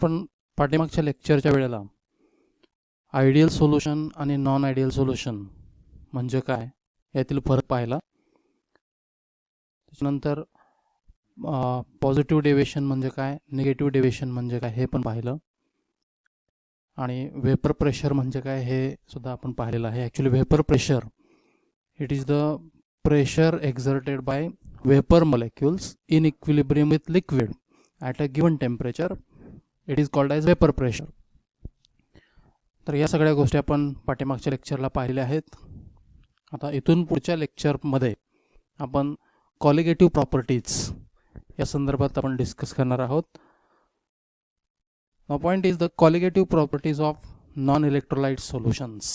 आपण पाठीमागच्या लेक्चरच्या वेळेला आयडियल सोल्युशन आणि नॉन आयडियल सोल्युशन म्हणजे काय यातील फरक पाहिला. त्याच्यानंतर पॉझिटिव्ह डेव्हिएशन म्हणजे काय, निगेटिव्ह डेव्हिएशन म्हणजे काय हे पण पाहिलं, आणि वेपर प्रेशर म्हणजे काय हे सुद्धा आपण पाहिलेलं आहे. Actually vapour pressure it is the pressure exerted bye vapour molecules in equilibrium with liquid at a given temperature. It is called as vapour pressure. तर या सगळ्या गोष्टी आपण पाठीमागच्या लेक्चरला पाहिल्या आहेत. आता इथून पुढच्या लेक्चरमध्ये आपण कॉलिगेटिव्ह प्रॉपर्टीज या संदर्भात आपण डिस्कस करणार आहोत. Now point is the colligative properties of non electrolyte solutions.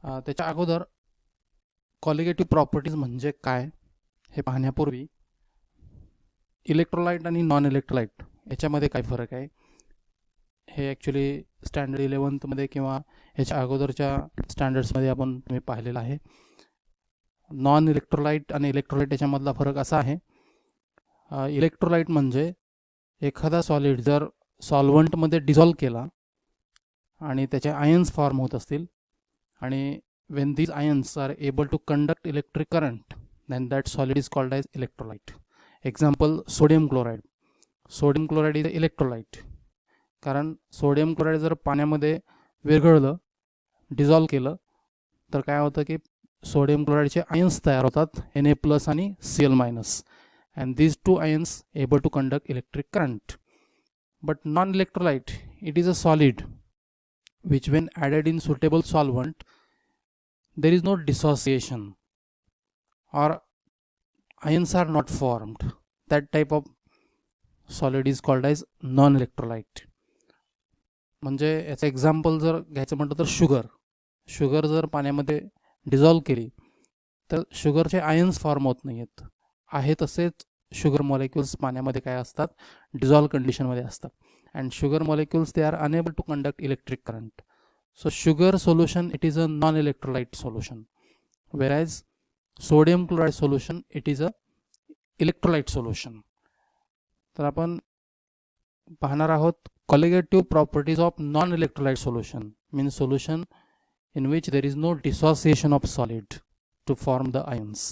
त्याच्या अगोदर कॉलिगेटिव्ह प्रॉपर्टीज म्हणजे काय हे पाहण्यापूर्वी इलेक्ट्रोलाइट आणि नॉन इलेक्ट्रोलाइट याच्यामध्ये काय फरक आहे हे ॲक्च्युली स्टँडर्ड 11मध्ये किंवा ह्याच्या अगोदरच्या स्टँडर्ड्समध्ये आपण तुम्ही पाहिलेलं आहे. नॉन इलेक्ट्रोलाइट आणि इलेक्ट्रोलाइट याच्यामधला फरक असा आहे, इलेक्ट्रोलाइट म्हणजे एखादा सॉलिड जर सॉल्व्हंटमध्ये डिझॉल्व केला आणि त्याचे आयन्स फॉर्म होत असतील आणि when these ions are able to conduct electric current, then that solid is called as electrolyte. Example, sodium chloride. Sodium chloride is electrolyte. कारण सोडियम क्लोराईड जर पाण्यामध्ये विरघळलं, डिझॉल्व केलं, तर काय होतं की सोडियम क्लोराईडचे आयन्स तयार होतात, Na+ आणि Cl-, and these two ions able to conduct electric current. But non-electrolyte, it is a solid which when added in suitable solvent, there is no dissociation or ions are not formed. That type of solid is called as non-electrolyte. म्हणजे याचं example जर घ्यायचं म्हटलं तर sugar जर पाण्यामध्ये dissolve केली तर शुगरचे आयन्स फॉर्म होत नाही आहेत, आहे तसेच शुगर मॉलिक्युल्स पाण्यामध्ये काय असतात, डिझॉल्व कंडिशनमध्ये असतात. And sugar molecules they are enable to conduct electric current. So sugar solution, it is a non-electrolyte solution, whereas sodium chloride solution, it is a electrolyte solution. तर आपण पाहणार आहोत colligative properties of non-electrolyte solution, means solution in which there is no dissociation of solid to form the ions.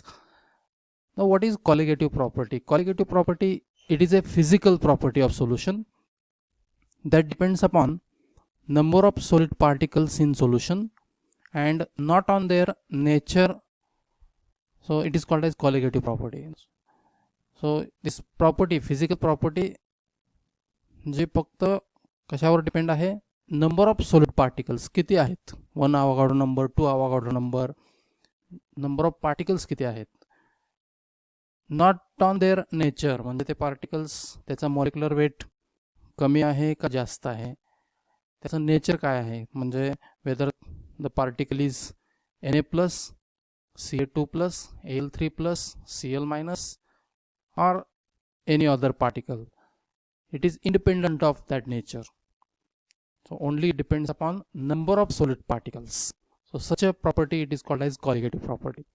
Now what is colligative property? Colligative property, it is a physical property of solution that depends upon number of solid particles in solution and not on their nature. So it is called as colligative property. So this property, physical property, जे फक्त कशावर depend आहे, number of solid particles किती आहेत, 1 Avogadro number, 2 Avogadro number, number of particles किती आहेत, not on their nature, म्हणजे ते particles त्याचा मॉलिक्युलर वेट कमी आहे का जास्त आहे, त्याचं नेचर काय आहे, म्हणजे whether the particle is Na+, Ca2+, Al3+, Cl- or any other particle. It is independent of that nature. So only it depends upon number of solid particles. So such a property, it is called as colligative property.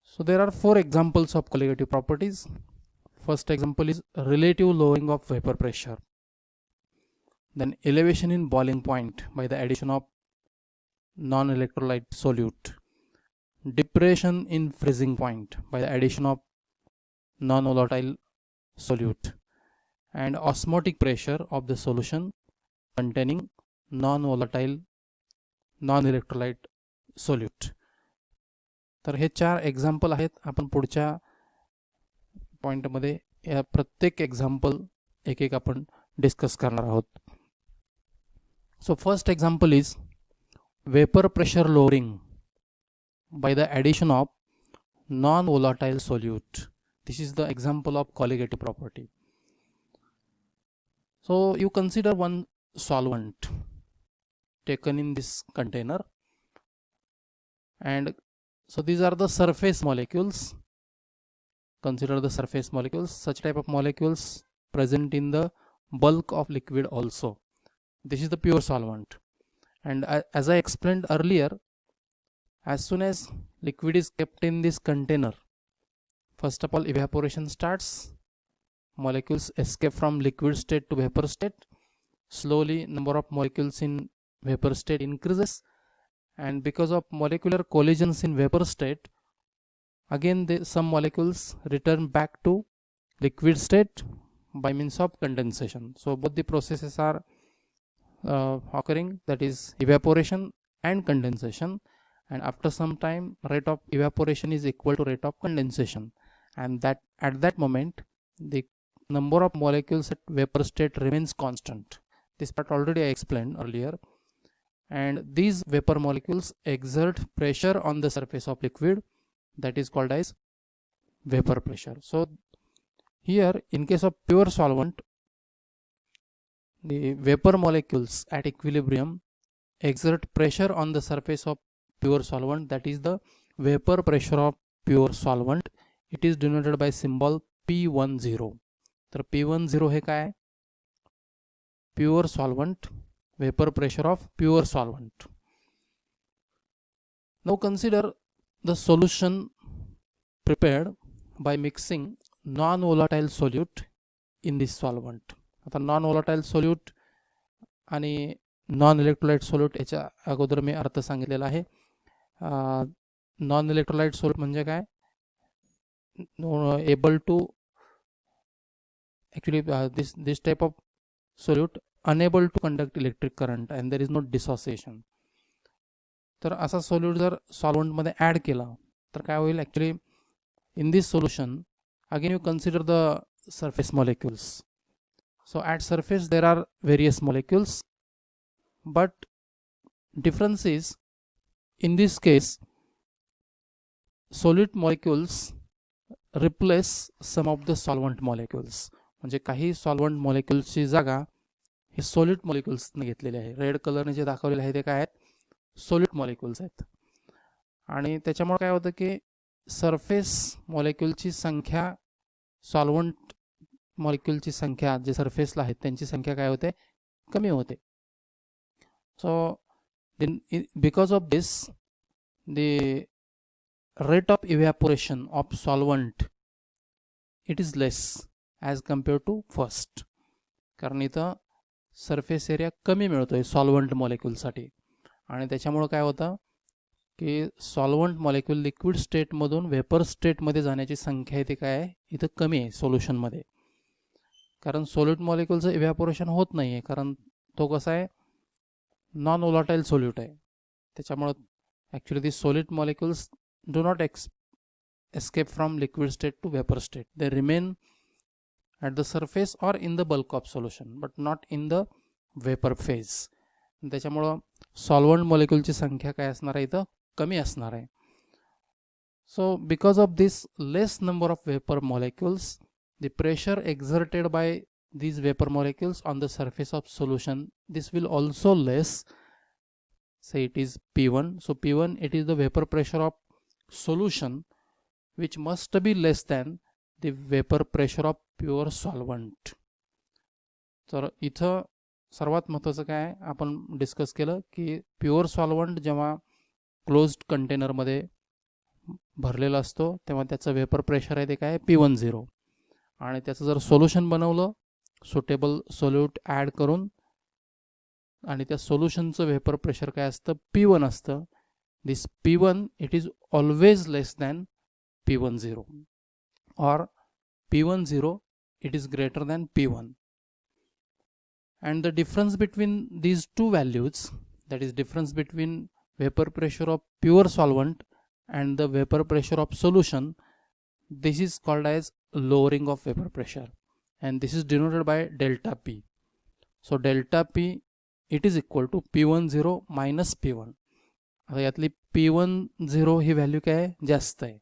So there are 4 examples of colligative properties. First example is relative lowering of vapor pressure. Then elevation in boiling point by the addition of non-electrolyte solute. Depression in freezing point by the addition of non-volatile solute. And osmotic pressure of the solution containing non-volatile non-electrolyte solute. तर हे 4 example आहेत. आपण पुढच्या पॉईंटमध्ये या प्रत्येक example एक एक आपण discuss करणार आहोत. So first example is vapor pressure lowering by the addition of non-volatile solute. This is the example of colligative property. So you consider one solvent taken in this container, and so these are the surface molecules. Consider the surface molecules. Such type of molecules present in the bulk of liquid also. This is the pure solvent, and as I explained earlier, as soon as liquid is kept in this container, first of all evaporation starts, molecules escape from liquid state to vapor state. Slowly number of molecules in vapor state increases, and because of molecular collisions in vapor state, again some molecules return back to liquid state by means of condensation. So both the processes are occurring, that is evaporation and condensation, and after some time rate of evaporation is equal to rate of condensation, and that at that moment the number of molecules at vapor state remains constant. This part already I explained earlier, and these vapor molecules exert pressure on the surface of liquid, that is called as vapor pressure. So here in case of pure solvent, the vapor molecules at equilibrium exert pressure on the surface of pure solvent, that is the vapor pressure of pure solvent. It is denoted by symbol P10. तर P10 हे काय, pure solvent, vapor pressure of pure solvent. Now consider the solution prepared by mixing non-volatile solute in this solvent. आता non-volatile solute आणि non electrolyte solute याच्या अगोदर मी अर्थ सांगितलेला आहे. Non electrolyte solute म्हणजे काय, able to actually this type of solute unable to conduct electric current and there is no dissociation. तर असा सोल्यूट जर सॉल्व्हंट मध्ये ऍड केला तर काय होईल, actually in this solution again you consider the surface molecules. So at surface there are various molecules, but difference is in this case solute molecules replace some of the solvent molecules. म्हणजे काही solvent मॉलिक्युल्सची जागा हे solute मॉलिक्युल्सने घेतलेली आहे. Red कलरने जे दाखवलेले आहे ते काय आहेत, सोल्यूट मॉलिक्युल्स आहेत. आणि त्याच्यामुळे काय होतं की सरफेस मॉलिक्युलची संख्या, सॉल्व्हंट मॉलिक्युलची संख्या जे सरफेसला आहेत त्यांची संख्या काय होते, कमी होते. So because of this the rate of evaporation of solvent it is less as compared to first, कारण इथं सरफेस एरिया कमी मिळतोय सॉल्व्हंट मॉलिक्युलसाठी. आणि त्याच्यामुळे काय होतं की सॉल्व्हंट मॉलिक्युल लिक्विड स्टेटमधून वेपर स्टेटमध्ये जाण्याची संख्या इथे काय आहे, इथं कमी आहे सोल्युशनमध्ये. कारण सोल्यूट मॉलिक्युलचं इव्हॅपोरेशन होत नाही आहे, कारण तो कसा आहे, नॉन वोलाटाईल सोल्यूट आहे. त्याच्यामुळं actually the solute molecules do not escape from liquid state to vapor state. They remain at the surface or in the bulk of solution, but not in the vapor phase. त्याच्यामुळं solvent मॉलिक्युलची संख्या काय असणार आहे, इथं कमी असणार आहे. So because of this less number of vapor molecules, the pressure exerted by these vapor molecules on the surface of solution, this will also less. Say it is P1. So P1 it is the vapor pressure of solution which must be less than the vapor pressure of pure solvent. तर इथं सर्वात महत्त्वाचं काय आपण discuss केलं की pure solvent जेव्हा closed कंटेनरमध्ये भरलेला असतो तेव्हा त्याचं वेपर प्रेशर आहे ते काय P10, आणि त्याचं जर सोल्युशन बनवलं सुटेबल सोल्यूट ॲड करून आणि त्या सोल्युशनचं वेपर प्रेशर काय असतं, P1 असतं. This P1 it is always less than P10, or P10 it is greater than P1, and the difference between these two values, that is difference between vapor pressure of pure solvent and the vapor pressure of solution, this is called as lowering of vapor pressure, and this is denoted by delta P. So delta P it is equal to P10 minus P1. आता यातली P10 ही value काय आहे, जास्त आहे,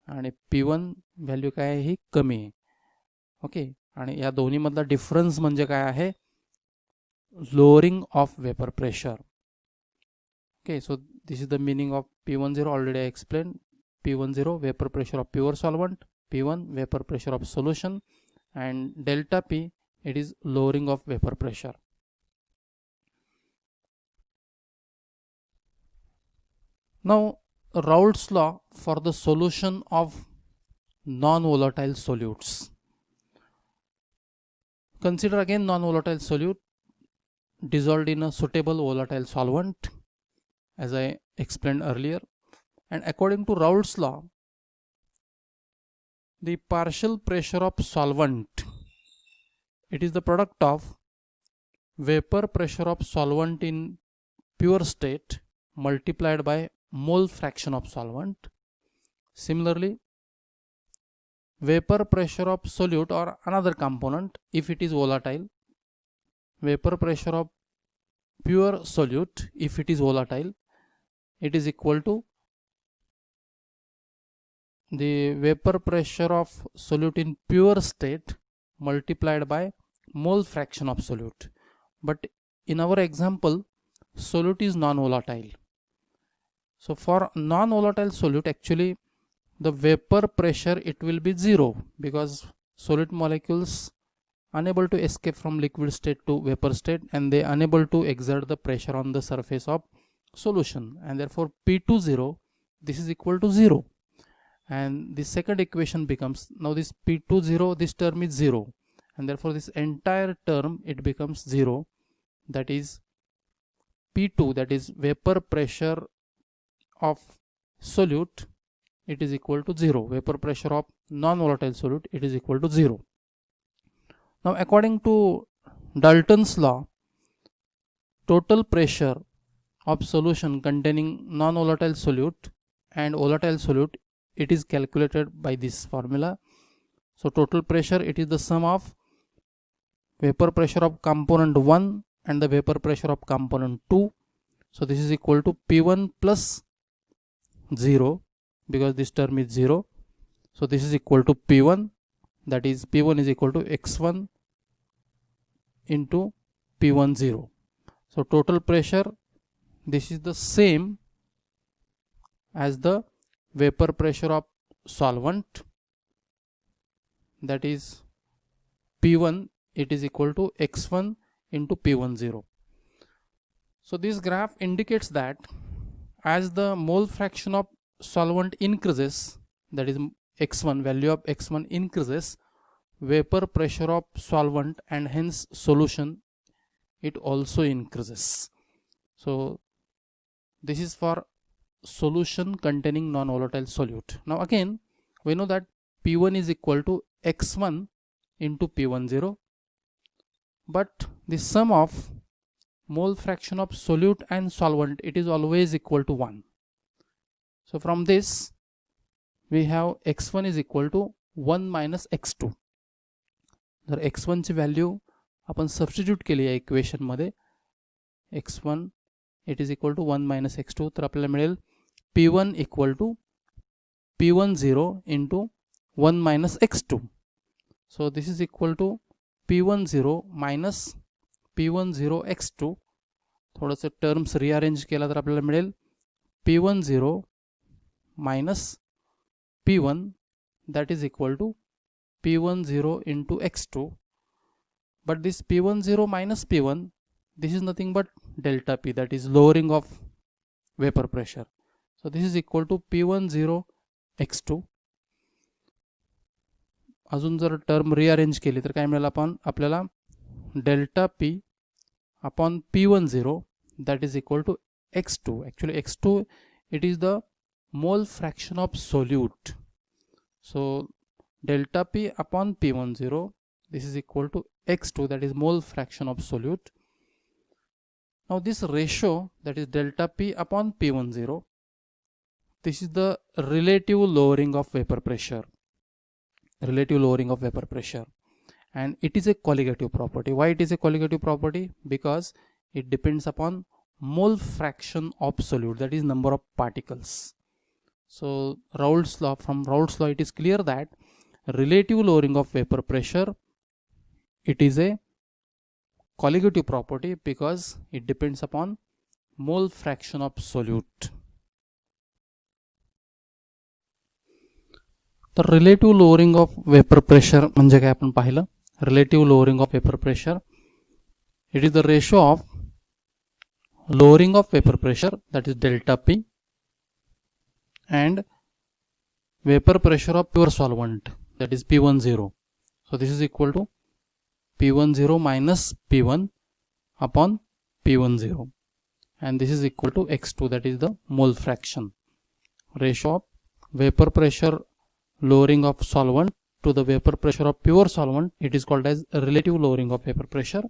आणि P1 value काय आहे, ही कमी आहे. ओके, आणि या दोन्हीमधला डिफरन्स म्हणजे काय आहे, lowering of vapour pressure. Okay, so this is the meaning of P10. Already I explain. P10 vapour pressure of pure solvent, P1 vapour pressure of solution, and delta P it is lowering of vapour pressure. Now Raoult's law for the solution of non-volatile solutes. Consider again non-volatile solute dissolved in a suitable volatile solvent, as I explained earlier. And according to Raoult's law, the partial pressure of solvent, it is the product of vapor pressure of solvent in pure state multiplied by mole fraction of solvent. Similarly, vapor pressure of solute or another component, if it is volatile, vapor pressure of pure solute, if it is volatile, it is equal to the vapor pressure of solute in pure state multiplied by mole fraction of solute. But in our example, solute is non-volatile. So for non-volatile solute, actually the vapor pressure, it will be 0, because solute molecules unable to escape from liquid state to vapor state, and they unable to exert the pressure on the surface of solution, and therefore P20, this is equal to 0. And the second equation becomes, now this P20, this term is 0, and therefore this entire term, it becomes 0. That is P2, that is vapor pressure of solute, it is equal to 0. Vapor pressure of non-volatile solute, it is equal to 0. Now according to Dalton's law, total pressure of solution containing non-volatile solute and volatile solute, it is calculated by this formula. So total pressure, it is the sum of vapor pressure of component 1 and the vapor pressure of component 2. So this is equal to P1 plus 0, because this term is 0. So this is equal to P1, that is P1 is equal to x1 into P10. So total pressure, this is the same as the vapor pressure of solvent, that is P1, it is equal to x1 into P10. So this graph indicates that as the mole fraction of solvent increases, that is x1, value of x1 increases, vapor pressure of solvent and hence solution, it also increases. So this is for solution containing non-volatile solute. Now again, we know that P1 is equal to x1 into P10, but the sum of mole fraction of solute and solvent, it is always equal to 1. So from this we have x1 is equal to 1 minus x2. जर x1 ची value आपण substitute केली आहे equation मध्ये, x1 it is equal to 1 minus x2, तर आपल्याला मिळेल P1 equal to P10 into 1 minus x2. So this is equal to P10 minus P10 x2. थोडंसं टर्म्स रिअरेंज केला तर आपल्याला मिळेल P10 minus P1, that is equal to P10 into x2. But this P10 minus P1, this is nothing but delta P, that is lowering of vapor pressure. So this is equal to P10 x2. अजून जर term rearrange केली तर काय मिळेल आपल्याला delta P upon P10, that is equal to x2. Actually x2, it is the mole fraction of solute. So delta P upon P10, this is equal to x2, that is mole fraction of solute. Now this ratio, that is delta P upon P10, this is the relative lowering of vapor pressure. Relative lowering of vapor pressure, and it is a colligative property. Why it is a colligative property? Because it depends upon mole fraction of solute, that is number of particles. So Raoult's law, from Raoult's law, it is clear that relative lowering of vapor pressure, it is a colligative property because it depends upon mole fraction of solute. The relative lowering of vapor pressure म्हणजे काय आपण पाहिलं, relative lowering of vapor pressure, it is the ratio of lowering of vapor pressure, that is delta P, and vapor pressure of pure solvent, that is P10. So this is equal to P10 minus P1 upon P10, and this is equal to X2, that is the mole fraction. Ratio of vapor pressure lowering of solvent to the vapor pressure of pure solvent, it is called as relative lowering of vapor pressure,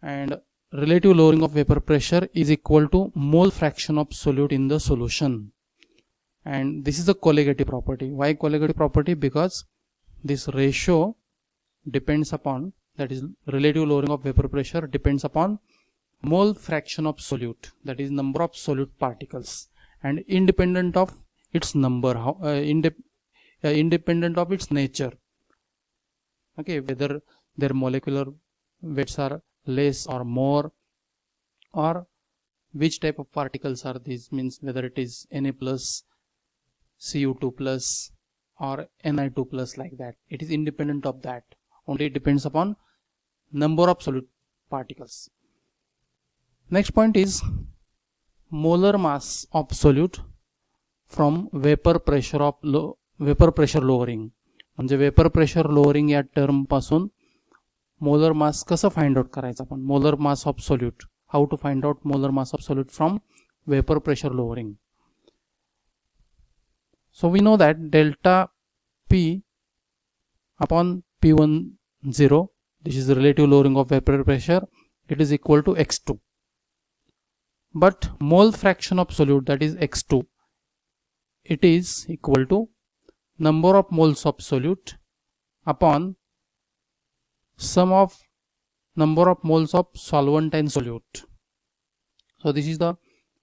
and relative lowering of vapor pressure is equal to mole fraction of solute in the solution. And this is the colligative property. Why colligative property? Because this ratio depends upon, that is relative lowering of vapor pressure depends upon mole fraction of solute, that is number of solute particles, and independent of its number, independent of its nature. Okay, whether their molecular weights are less or more, or which type of particles are these, means whether it is Na plus, Cu2 plus, or Ni2 plus, like that. It is independent of that. Only it depends upon number of solute particles. Next point is molar mass of solute from vapor pressure lowering. म्हणजे vapour pressure lowering या term पासून molar mass कसं find out करायचं आपण. Molar mass of solute, how to find out molar mass of solute from vapour pressure lowering. So we know that delta P upon P10, this is the relative lowering of vapor pressure, it is equal to X2. But mole fraction of solute, that is X2, it is equal to number of moles of solute upon sum of number of moles of solvent and solute. So this is the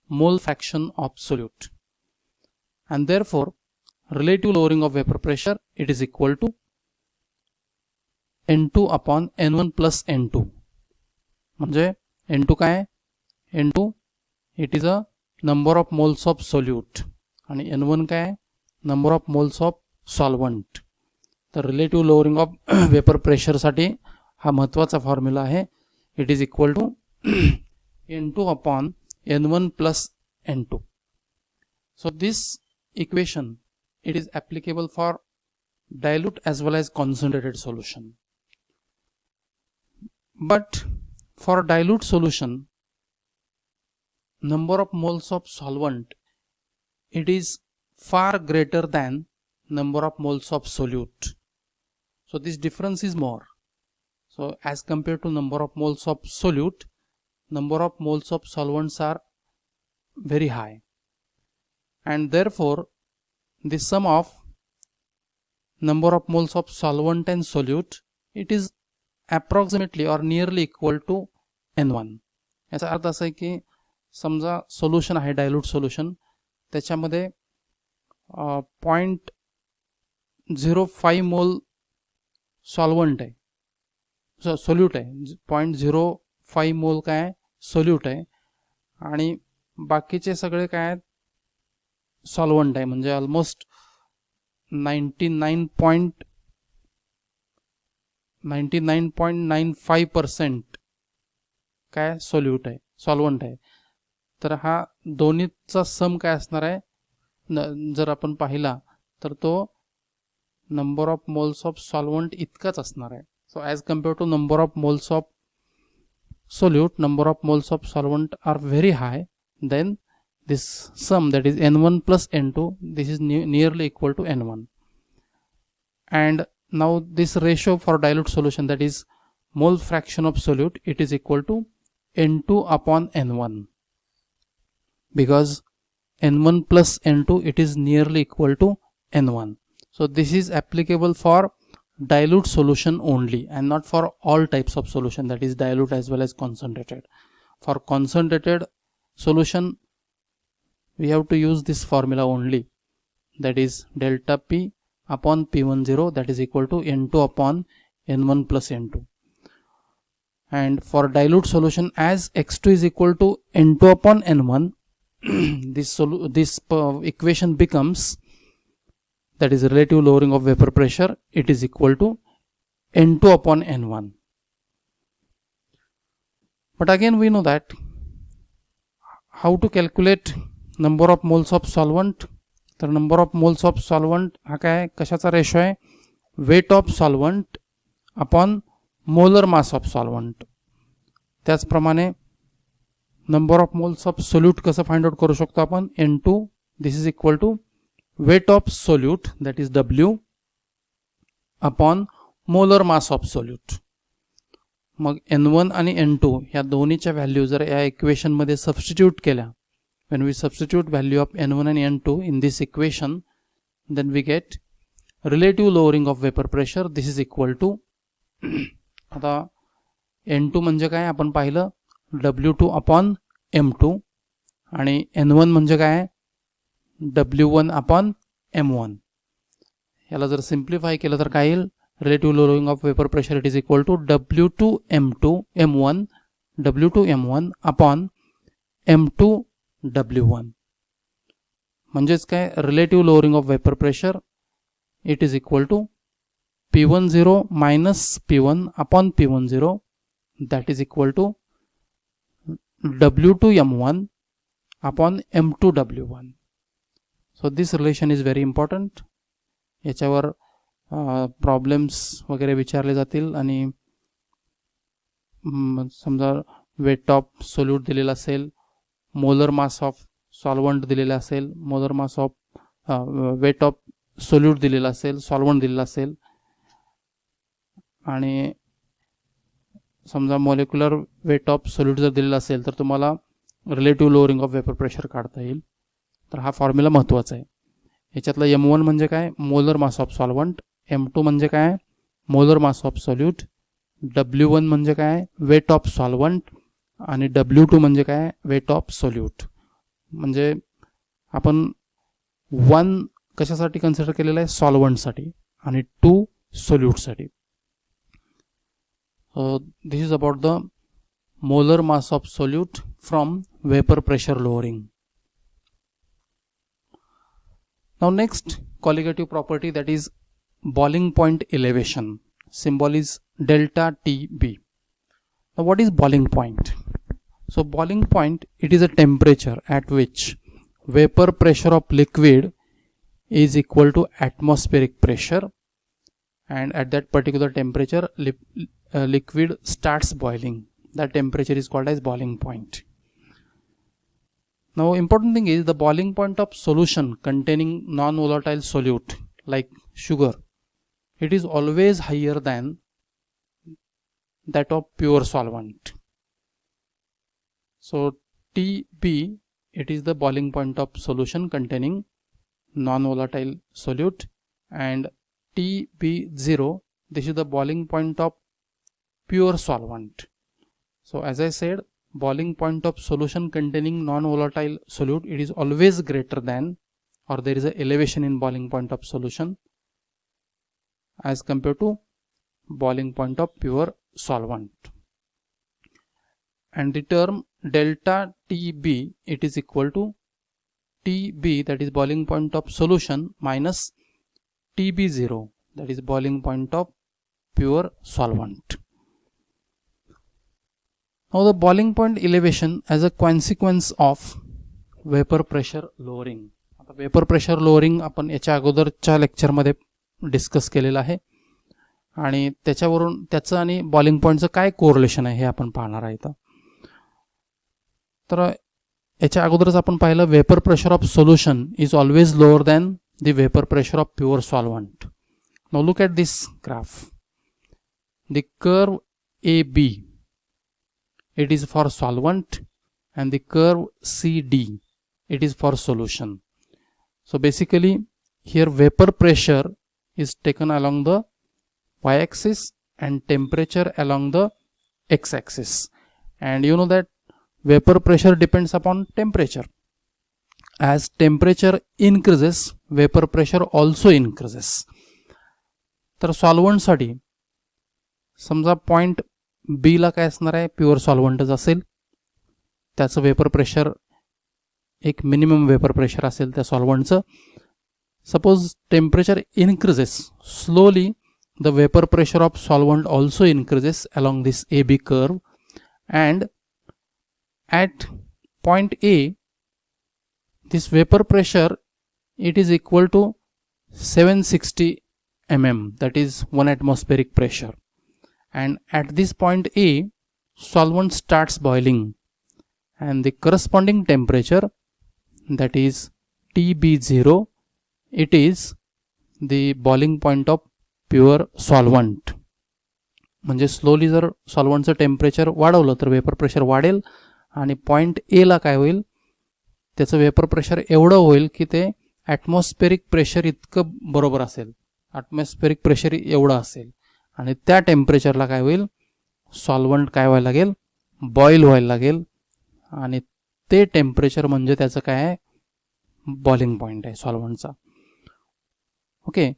mole fraction of solute, and therefore relative lowering of vapor pressure, it is equal to N2 upon N1 plus N2. म्हणजे N2 काय आहे? N2 it is a number of moles of solute, आणि N1 काय आहे? number of moles of solvent. तर relative lowering of vapor pressure साठी हा महत्वाचा फॉर्म्युला आहे. It is equal to N2 upon N1 plus N2. So this equation, it is applicable for dilute as well as concentrated solution. But for dilute solution, number of moles of solvent, it is far greater than number of moles of solute. So this difference is more. So as compared to number of moles of solute, number of moles of solvents are very high, and therefore the sum of number of moles of solvent and solute, it is approximately or nearly equal to N1. याचा अर्थ असा आहे की समजा solution आहे, dilute solution, त्याच्यामध्ये 0.05 मोल solvent आहे, solute आहे, 0.05 मोल काय आहे, सोल्यूट आहे, आणि बाकीचे सगळे काय आहेत, सॉल्वंट आहे. म्हणजे ऑलमोस्ट 99.95% काय सोल्यूट आहे, सॉल्वंट आहे. तर हा दोन्हीचा सम काय असणार आहे, जर आपण पाहिला तर तो number of moles of solvent इतकाच असणार आहे. So as compare to number of moles of solute, number of moles of solvent are very high, then this sum, that is N1 plus N2, this is nearly equal to N1. And now this ratio for dilute solution, that is mole fraction of solute, it is equal to N2 upon N1, because N1 plus N2, it is nearly equal to N1. So this is applicable for dilute solution only and not for all types of solution, that is dilute as well as concentrated. For concentrated solution, we have to use this formula only, that is delta P upon P10, that is equal to N2 upon N1 plus N2. And for dilute solution, as X2 is equal to N2 upon N1, this equation becomes, that is relative lowering of vapor pressure, it is equal to N2 upon N1. But again we know that how to calculate number of moles of solvent. तर number of moles of solvent हा काय कशाचा ratio आहे, weight of solvent upon molar mass of solvent. त्याचप्रमाणे number of moles of solute कसं find out करू शकतो आपण. N2 this is equal to weight of solute that is W upon molar mass of solute. मग N1 आणि N2 ह्या दोन्हीच्या value जर या इक्वेशनमध्ये सबस्टिट्यूट केल्या, when we substitute value of N1 and N2 in this equation, then we get relative lowering of vapor pressure. This is equal to आता N2 म्हणजे काय आपण पाहिलं W2 अपॉन M2 आणि N1 म्हणजे काय W1 अपॉन M1. याला जर सिम्प्लिफाय केलं तर काय येईल. Relative lowering of vapour pressure it is equal to W2 M1 W2 M1 upon M2 W1. म्हणजेच काय relative lowering of vapour pressure it is equal to P10 minus P1 upon P10 that is equal to W2 M1 upon M2 W1. So this relation is very important. याच्यावर problems वगैरे विचारले जातील आणि समजा wait of solute दिलेला असेल, molar mass of solvent दिलेला असेल, molar mass of weight of solute दिलेला असेल, सॉल्वंट दिलेला असेल आणि समजा मॉलिक्युलर वेट ऑफ सोल्यूट जर दिलेला असेल तर तुम्हाला relative lowering of vapour pressure काढता येईल. तर हा फॉर्म्युला महत्त्वाचा आहे. याच्यातला M1 म्हणजे काय molar mass of solvent, M2 म्हणजे काय molar mass of solute, W1 म्हणजे काय वेट ऑफ सॉल्वंट आणि W2 म्हणजे काय वेट ऑफ सोल्यूट. म्हणजे आपण 1 कशासाठी कन्सिडर केलेलं आहे सॉल्वंटसाठी आणि 2 सोल्यूटसाठी. This is about the molar mass of solute from vapour pressure lowering. Now next colligative property, that is boiling point elevation. Symbol is delta TB. Now what is boiling point? So boiling point, it is a temperature at which vapor pressure of liquid is equal to atmospheric pressure, and at that particular temperature liquid starts boiling. That temperature is called as boiling point. Now important thing is the boiling point of solution containing non-volatile solute like sugar, it is always higher than that of pure solvent. So TB, it is the boiling point of solution containing non-volatile solute, and TB0, this is the boiling point of pure solvent. So as I said, boiling point of solution containing non-volatile solute, it is always greater than, or there is a elevation in boiling point of solution as compared to boiling point of pure solvent. And the term delta TB, it is equal to TB, that is boiling point of solution, minus TB0, that is boiling point of pure solvent. Now the boiling point elevation as a consequence of vapor pressure lowering. आता vapour pressure lowering आपण याच्या अगोदरच्या लेक्चरमध्ये discuss केलेलं आहे आणि त्याच्यावरून त्याचं आणि बॉइलिंग पॉईंटचं काय कोरिलेशन आहे हे आपण पाहणार आहे. तर याच्या अगोदरच आपण पाहिलं vapour pressure of solution is always lower than the vapour pressure of pure solvent. Now look at this graph. The curve AB, it is for solvent, and the curve CD, it is for solution. So basically here vapor pressure is taken along the y-axis and temperature along the x-axis, and you know that vapor pressure depends upon temperature. As temperature increases, vapor pressure also increases. तर solvent साठी समजा point B ला काय असणार आहे pure सॉल्वंटच असेल, त्याचं vapour pressure एक मिनिमम वेपर प्रेशर असेल त्या सॉल्वंटचं. Suppose temperature increases slowly, the vapour pressure of solvent also increases along this AB curve, and at point A this vapor pressure it is equal to 760 mm, that is 1 atmospheric pressure, and at this point A, solvent starts boiling, and the corresponding temperature, that is TB0, it is the boiling point of pure solvent. म्हणजे slowly जर सॉल्वंटचं temperature वाढवलं तर vapour pressure वाढेल आणि point एला काय होईल, त्याचं वेपर प्रेशर एवढं होईल की ते ॲटमॉस्फेरिक प्रेशर इतकं बरोबर असेल, ॲटमॉस्फेरिक प्रेशर एवढं असेल, आणि त्या टेम्परेचरला काय होईल, सॉल्वंट काय व्हायला लागेल, बॉईल व्हायला लागेल, आणि ते टेम्परेचर म्हणजे त्याचं काय आहे, बॉइलिंग पॉईंट आहे सॉल्वंटचा. Okay,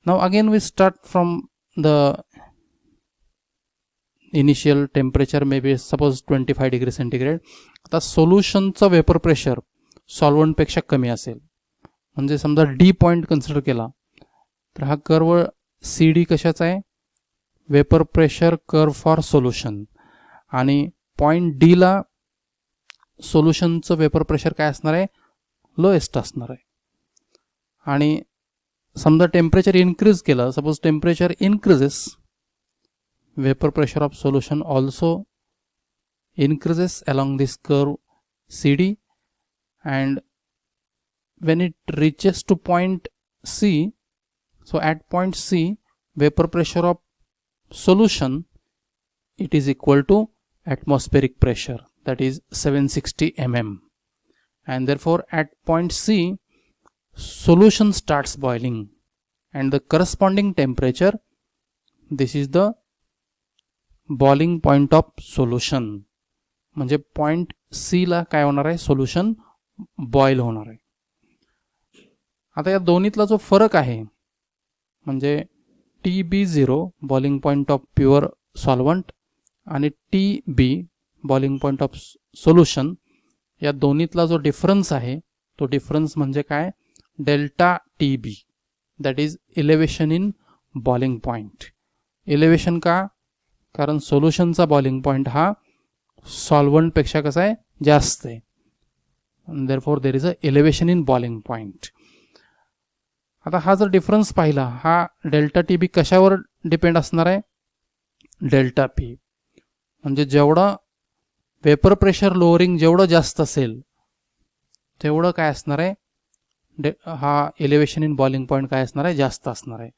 now again we start from the initial temperature may be suppose 25 degree centigrade. आता सोल्युशनचं वेपर प्रेशर सॉल्वंटपेक्षा कमी असेल, म्हणजे समजा डी पॉईंट कन्सिडर केला तर हा कर्व सी डी कशाचा आहे, vapour pressure curve for solution, आणि पॉईंट डीला सोल्युशनचं वेपर प्रेशर काय असणार आहे, लोएस्ट असणार आहे. आणि समजा टेम्परेचर इन्क्रीज केलं, suppose temperature increases, vapor pressure of solution also increases along this curve CD, and when it reaches to point C, so at point C, vapor pressure of solution, it is equal to atmospheric pressure, that is 760 mm, and therefore at point C, solution starts boiling, and the corresponding temperature, this is the boiling point of solution. म्हणजे point सी ला काय होणार आहे, solution boil होणार आहे. आता या दोन्हीतला जो फरक आहे, म्हणजे TB0 boiling point of pure solvent आणि TB boiling point of solution, या दोन्हीतला जो डिफरन्स आहे तो डिफरन्स म्हणजे काय, delta TB, that is elevation in boiling point. Elevation का, कारण सोल्युशनचा बॉइलिंग पॉइंट हा सॉल्वंटपेक्षा कसा आहे, जास्त आहे, therefore there is a elevation in boiling point. आता हा जर डिफरन्स पाहिला, हा डेल्टा TB कशावर डिपेंड असणार आहे, डेल्टा P. म्हणजे जेवढं वेपर प्रेशर लोअरिंग जेवढं जास्त असेल तेवढं काय असणार आहे, हा एलिव्हेशन इन बॉइलिंग पॉइंट काय असणार आहे, जास्त असणार आहे.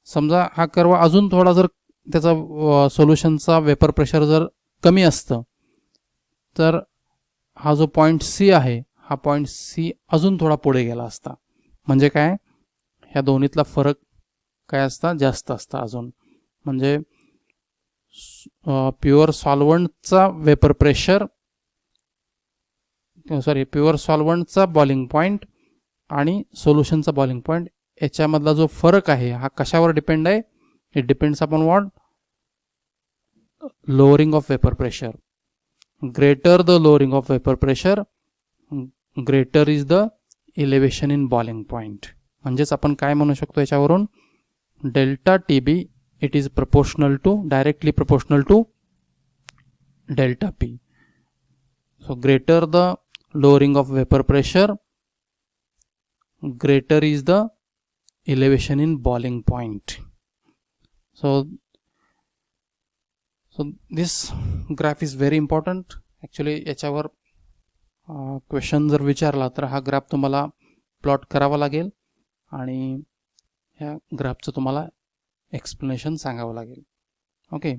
समजा हा कर्व अजून थोडा जर त्याचा सोल्युशनचा वेपर प्रेशर जर कमी असतं तर हा जो पॉईंट सी आहे, हा पॉईंट सी अजून थोडा पुढे गेला असता. म्हणजे काय, ह्या दोन्हीतला फरक काय असता, जास्त असता अजून. म्हणजे प्युअर सॉल्वंटचा वेपर प्रेशर, प्युअर सॉल्वंटचा बॉइलिंग पॉईंट आणि सोल्युशनचा बॉइलिंग पॉईंट याच्यामधला जो फरक आहे हा कशावर डिपेंड आहे, it depends upon what, lowering of vapor pressure. Greater the lowering of vapor pressure, greater is the elevation in boiling point. म्हणजेच आपण काय म्हणू शकतो याच्यावरून, delta TB it is proportional to, directly proportional to delta P. So greater the lowering of vapor pressure, greater is the elevation in boiling point. So this graph is very important. Actually याच्यावर question जर विचारला तर हा graph तुम्हाला plot करावा लागेल आणि ह्या ग्राफचं तुम्हाला एक्सप्लेनेशन सांगावं लागेल. ओके.